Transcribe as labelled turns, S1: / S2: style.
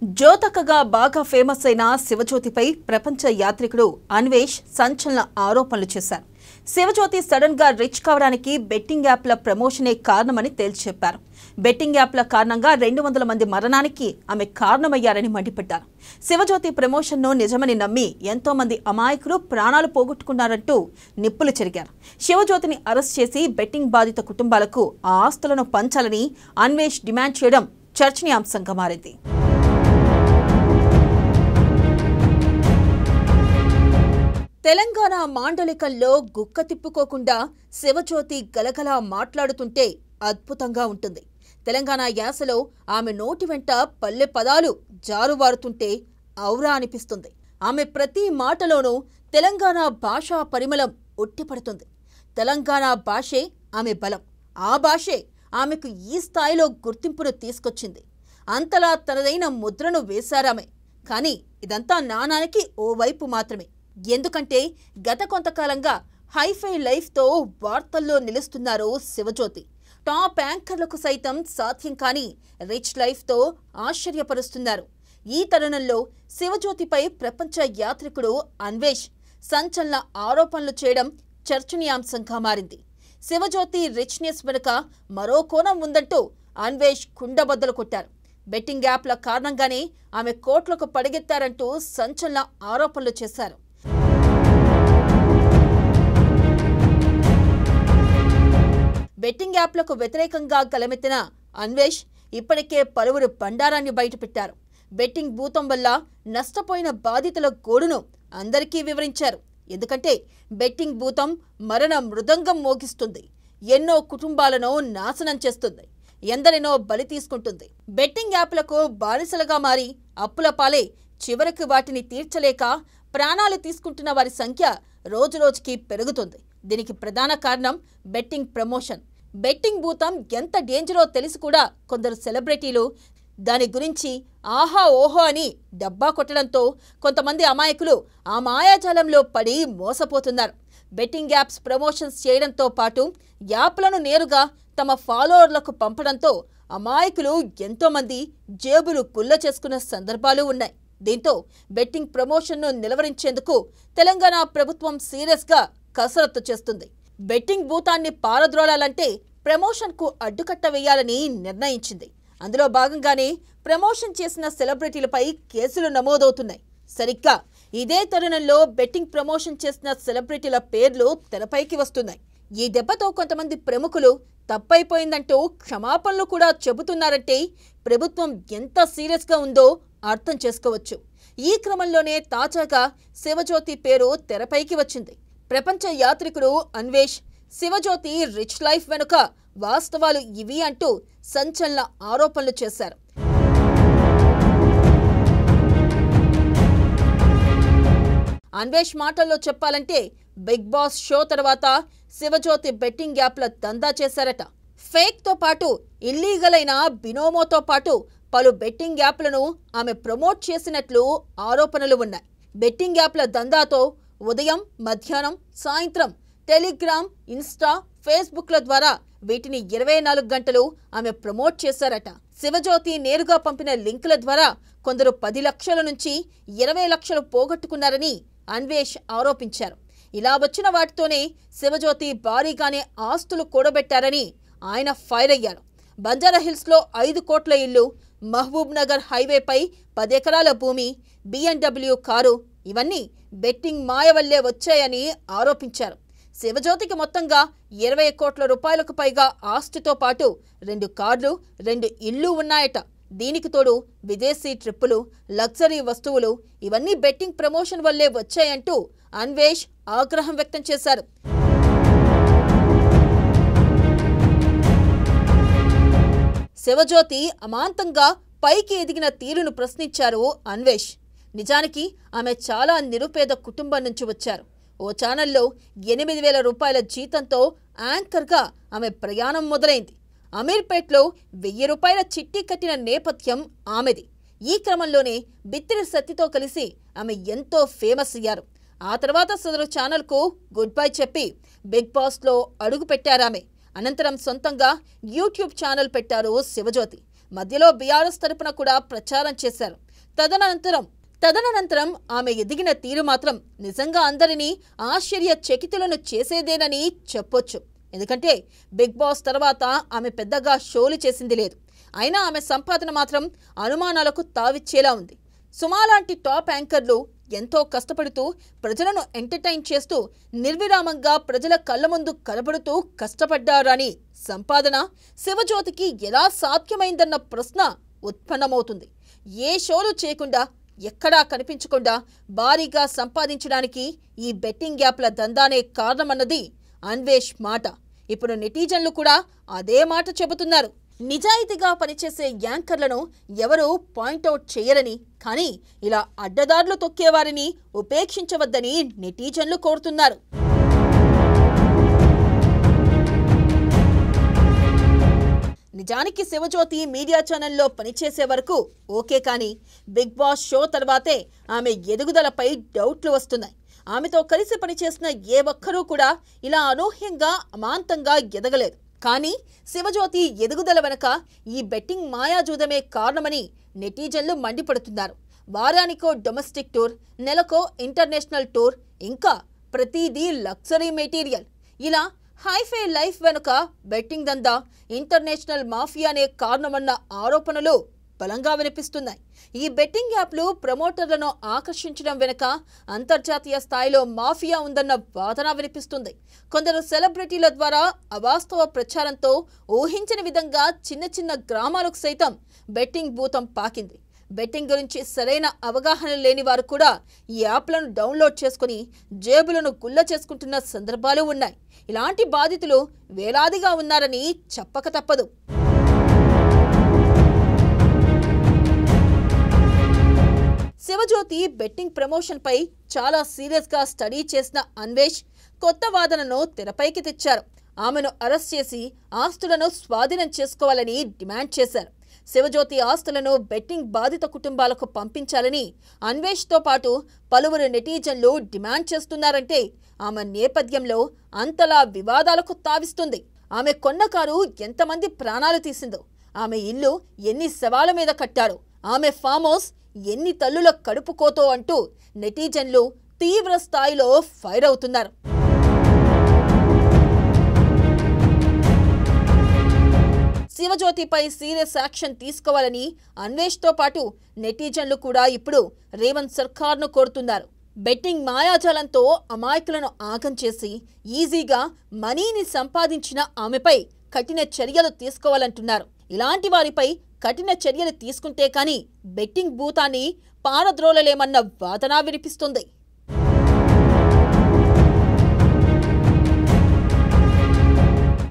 S1: జ్యోతకగా బాగా ఫేమస్ అయిన శివజ్యోతిపై ప్రపంచ యాత్రికుడు అన్వేష్ సంచలన ఆరోపణలు చేశారు. శివజ్యోతి సడన్ గా రిచ్ కావడానికి బెట్టింగ్ యాప్ల ప్రమోషనే కారణమని తేల్చి చెప్పారు. బెట్టింగ్ యాప్ల కారణంగా 200 మంది మరణానికి ఆమె కారణమయ్యారని మండిపడ్డారు. శివజ్యోతి ప్రమోషన్ను నిజమని నమ్మి ఎంతో మంది అమాయకులు ప్రాణాలు పోగొట్టుకున్నారంటూ నిప్పులు చెరిగారు. శివజ్యోతిని అరెస్ట్ చేసి బెట్టింగ్ బాధిత కుటుంబాలకు ఆ ఆస్తులను పంచాలని అన్వేష్ డిమాండ్ చేయడం చర్చనీయాంశంగా మారింది. తెలంగాణ మాండలికంలో గుక్క తిప్పుకోకుండా శివజ్యోతి గలగలా మాట్లాడుతుంటే అద్భుతంగా ఉంటుంది. తెలంగాణ యాసలో ఆమె నోటి వెంట పల్లె పదాలు జారువారుతుంటే ఔరా అనిపిస్తుంది. ఆమె ప్రతి మాటలోనూ తెలంగాణ భాషా పరిమళం ఉట్టిపడుతుంది. తెలంగాణ భాషే ఆమె బలం. ఆ భాషే ఆమెకు ఈ స్థాయిలో గుర్తింపును తీసుకొచ్చింది. అంతలా తనదైన ముద్రను వేశారామె. కానీ ఇదంతా నాణానికి ఓవైపు మాత్రమే. ఎందుకంటే గత కొంతకాలంగా హైఫై లైఫ్తో వార్తల్లో నిలుస్తున్నారు శివజ్యోతి. టాప్ యాంకర్లకు సైతం సాధ్యం కాని రిచ్ లైఫ్తో ఆశ్చర్యపరుస్తున్నారు. ఈ తరుణంలో శివజ్యోతిపై ప్రపంచ యాత్రికుడు అన్వేష్ సంచలన ఆరోపణలు చేయడం చర్చనీయాంశంగా మారింది. శివజ్యోతి రిచ్నెస్ వెనుక మరో కోణం ఉందంటూ అన్వేష్ కుండబద్దలు కొట్టారు. బెట్టింగ్ యాప్ల కారణంగానే ఆమె కోట్లకు పడిగెత్తారంటూ సంచలన ఆరోపణలు చేశారు. బెట్టింగ్ యాప్లకు వ్యతిరేకంగా గలమెత్తిన అన్వేష్ ఇప్పటికే పలువురు బండారాన్ని బయటపెట్టారు. బెట్టింగ్ భూతం వల్ల నష్టపోయిన బాధితుల గోడును అందరికీ వివరించారు. ఎందుకంటే బెట్టింగ్ భూతం మరణ మృదంగం మోగిస్తుంది. ఎన్నో కుటుంబాలను నాశనం చేస్తుంది. ఎందరినో బలి తీసుకుంటుంది. బెట్టింగ్ యాప్లకు బానిసలుగా మారి అప్పుల పాలై చివరికి వాటిని తీర్చలేక ప్రాణాలు తీసుకుంటున్న వారి సంఖ్య రోజురోజుకి పెరుగుతుంది. దీనికి ప్రధాన కారణం బెట్టింగ్ ప్రమోషన్. బెట్టింగ్ భూతం ఎంత డేంజరో తెలిసి కూడా కొందరు సెలబ్రిటీలు దాని గురించి ఆహా ఓహో అని డబ్బా కొట్టడంతో కొంతమంది అమాయకులు ఆ మాయాజాలంలో పడి మోసపోతున్నారు. బెట్టింగ్ యాప్స్ ప్రమోషన్స్ చేయడంతో పాటు యాప్లను నేరుగా తమ ఫాలోవర్లకు పంపడంతో అమాయకులు ఎంతోమంది జేబులు గుల్ల చేసుకున్న సందర్భాలు ఉన్నాయి. దీంతో బెట్టింగ్ ప్రమోషన్ను నిలవరించేందుకు తెలంగాణ ప్రభుత్వం సీరియస్గా కసరత్తు చేస్తుంది. బెట్టింగ్ భూతాన్ని పారద్రోలాలంటే ప్రమోషన్కు అడ్డుకట్ట వేయాలని నిర్ణయించింది. అందులో భాగంగానే ప్రమోషన్ చేసిన సెలబ్రిటీలపై కేసులు నమోదవుతున్నాయి. సరిగ్గా ఇదే తరుణంలో బెట్టింగ్ ప్రమోషన్ చేసిన సెలబ్రిటీల పేర్లు తెరపైకి వస్తున్నాయి. ఈ దెబ్బతో కొంతమంది ప్రముఖులు తప్పైపోయిందంటూ క్షమాపణలు కూడా చెబుతున్నారంటే ప్రభుత్వం ఎంత సీరియస్గా ఉందో అర్థం చేసుకోవచ్చు. ఈ క్రమంలోనే తాజాగా శివజ్యోతి పేరు తెరపైకి వచ్చింది. ప్రపంచ యాత్రికుడు అన్వేష్ శివజ్యోతి రిచ్ లైఫ్ వెనుక వాస్తవాలు ఇవి అంటూ సంచలన ఆరోపణలు చేశారు. అన్వేష్ మాటల్లో చెప్పాలంటే బిగ్ బాస్ షో తర్వాత శివజ్యోతి బెట్టింగ్ యాప్ల దందా చేశారట. ఫేక్తో పాటు ఇల్లీగల్ అయిన బినోమోతో పాటు పలు బెట్టింగ్ యాప్లను ఆమె ప్రమోట్ చేసినట్లు ఆరోపణలు ఉన్నాయి. బెట్టింగ్ యాప్ల దందాతో ఉదయం, మధ్యాహ్నం, సాయంత్రం టెలిగ్రామ్, ఇన్స్టా, ఫేస్బుక్ల ద్వారా వీటిని 24 గంటలు ఆమె ప్రమోట్ చేశారట. శివజ్యోతి నేరుగా పంపిన లింకుల ద్వారా కొందరు 10 లక్షల నుంచి 20 లక్షలు పోగొట్టుకున్నారని అన్వేష్ ఆరోపించారు. ఇలా వచ్చిన వాటితోనే శివజ్యోతి భారీగానే ఆస్తులు కూడబెట్టారని ఆయన ఫైర్ అయ్యారు. బంజారాహిల్స్లో 5 కోట్ల ఇల్లు, మహబూబ్ నగర్ హైవేపై 10 ఎకరాల భూమి, BMW కారు ఇవన్నీ బెట్టింగ్ మాయ వల్లే వచ్చాయని ఆరోపించారు. శివజ్యోతికి మొత్తంగా 20 కోట్ల రూపాయలకు పైగా ఆస్తితో పాటు 2 కార్లు, 2 ఇళ్ళు ఉన్నాయట. దీనికి తోడు విదేశీ ట్రిప్పులు, లగ్జరీ వస్తువులు ఇవన్నీ బెట్టింగ్ ప్రమోషన్ వల్లే వచ్చాయంటూ అన్వేష్ ఆగ్రహం వ్యక్తం చేశారు. శివజ్యోతి అమాంతంగా పైకి ఎదిగిన తీరును ప్రశ్నించారు అన్వేష్. నిజానికి ఆమె చాలా నిరుపేద కుటుంబం నుంచి వచ్చారు. ఓ ఛానల్లో 8,000 రూపాయల జీతంతో యాంకర్గా ఆమె ప్రయాణం మొదలైంది. అమీర్పేట్లో 1000 రూపాయల చిట్టి కట్టిన నేపథ్యం ఆమెది. ఈ క్రమంలోనే బిత్తిరి సత్తితో కలిసి ఆమె ఎంతో ఫేమస్ అయ్యారు. ఆ తర్వాత సదరు ఛానల్కు గుడ్ బై చెప్పి బిగ్ బాస్లో అడుగు పెట్టారామె. అనంతరం సొంతంగా యూట్యూబ్ ఛానల్ పెట్టారు శివజ్యోతి. మధ్యలో బీఆర్ఎస్ తరపున కూడా ప్రచారం చేశారు. తదనంతరం ఆమె ఎదిగిన తీరు మాత్రం నిజంగా అందరినీ ఆశ్చర్యచకితులను చేసేదేనని చెప్పొచ్చు. ఎందుకంటే బిగ్ బాస్ తర్వాత ఆమె పెద్దగా షోలు చేసింది లేదు. అయినా ఆమె సంపాదన మాత్రం అనుమానాలకు తావిచ్చేలా ఉంది. సుమా లాంటి టాప్ యాంకర్లు ఎంతో కష్టపడుతూ ప్రజలను ఎంటర్టైన్ చేస్తూ నిర్విరామంగా ప్రజల కళ్ళ ముందు కనబడుతూ కష్టపడ్డారని సంపాదన శివజ్యోతికి ఎలా సాధ్యమైందన్న ప్రశ్న ఉత్పన్నమవుతుంది. ఏ షోలు చేయకుండా ఎక్కడా కనిపించకుండా భారీగా సంపాదించడానికి ఈ బెట్టింగ్ యాప్ల దందానే కారణమన్నది అన్వేష్ మాట. ఇప్పుడు నెటిజన్లు కూడా అదే మాట చెబుతున్నారు. నిజాయితీగా పనిచేసే యాంకర్లను ఎవరూ పాయింట్అవుట్ చేయరని, కానీ ఇలా అడ్డదారులు తొక్కేవారిని ఉపేక్షించవద్దని నెటిజన్లు కోరుతున్నారు. నిజానికి శివజ్యోతి మీడియా ఛానల్లో పనిచేసే వరకు ఓకే, కానీ బిగ్ బాస్ షో తర్వాతే ఆమె ఎదుగుదలపై డౌట్లు వస్తున్నాయి. ఆమెతో కలిసి పనిచేసిన ఏ ఒక్కరూ కూడా ఇలా అనూహ్యంగా అమాంతంగా ఎదగలేదు. కానీ శివజ్యోతి ఎదుగుదల వెనక ఈ బెట్టింగ్ మాయాజూదమే కారణమని నెటిజన్లు మండిపడుతున్నారు. వారానికో డొమెస్టిక్ టూర్, నెలకో ఇంటర్నేషనల్ టూర్, ఇంకా ప్రతిదీ లగ్జరీ మెటీరియల్. ఇలా హైఫై లైఫ్ వెనుక బెట్టింగ్ దందా, ఇంటర్నేషనల్ మాఫియానే కారణమన్న ఆరోపణలు బలంగా వినిపిస్తున్నాయి. ఈ బెట్టింగ్ యాప్లు ప్రమోటర్లను ఆకర్షించడం వెనుక అంతర్జాతీయ స్థాయిలో మాఫియా ఉందన్న వాదన వినిపిస్తుంది. కొందరు సెలబ్రిటీల ద్వారా అవాస్తవ ప్రచారంతో ఊహించని విధంగా చిన్న చిన్న గ్రామాలకు సైతం బెట్టింగ్ భూతం పాకింది. బెట్టింగ్ గురించి సరైన అవగాహన లేని వారు కూడా ఈ యాప్లను డౌన్లోడ్ చేసుకుని జేబులను గుల్ల చేసుకుంటున్న సందర్భాలు ఉన్నాయి. ఇలాంటి బాధితులు వేలాదిగా ఉన్నారని చెప్పక తప్పదు. శివజ్యోతి బెట్టింగ్ ప్రమోషన్ పై చాలా సీరియస్గా స్టడీ చేసిన అన్వేష్ కొత్త వాదనను తెరపైకి తెచ్చారు. ఆమెను అరెస్ట్ చేసి ఆస్తులను స్వాధీనం చేసుకోవాలని డిమాండ్ చేశారు. శివజ్యోతి ఆస్తులను బెట్టింగ్ బాధిత కుటుంబాలకు పంపించాలని అన్వేష్తో పాటు పలువురు నెటిజన్లు డిమాండ్ చేస్తున్నారంటే ఆమె నేపథ్యంలో అంతలా వివాదాలకు తావిస్తుంది. ఆమె కొన్న కారు ఎంతమంది ప్రాణాలు తీసిందో, ఆమె ఇల్లు ఎన్ని శవాల మీద కట్టారో, ఆమె ఫామ్ హౌస్ ఎన్ని తల్లుల కడుపుకోతో అంటూ నెటిజన్లు తీవ్ర స్థాయిలో ఫైర్ అవుతున్నారు. శివజ్యోతిపై సీరియస్ యాక్షన్ తీసుకోవాలని అన్వేష్తో పాటు నెటిజన్లు కూడా ఇప్పుడు రేవంత్ సర్కార్ను కోరుతున్నారు. బెట్టింగ్ మాయాజాలంతో అమాయకులను ఆగం చేసి ఈజీగా మనీని సంపాదించిన ఆమెపై కఠిన చర్యలు తీసుకోవాలంటున్నారు. ఇలాంటి వారిపై కఠిన చర్యలు తీసుకుంటే కానీ బెట్టింగ్ భూతాన్ని పారద్రోలలేమన్న వాదన వినిపిస్తుంది.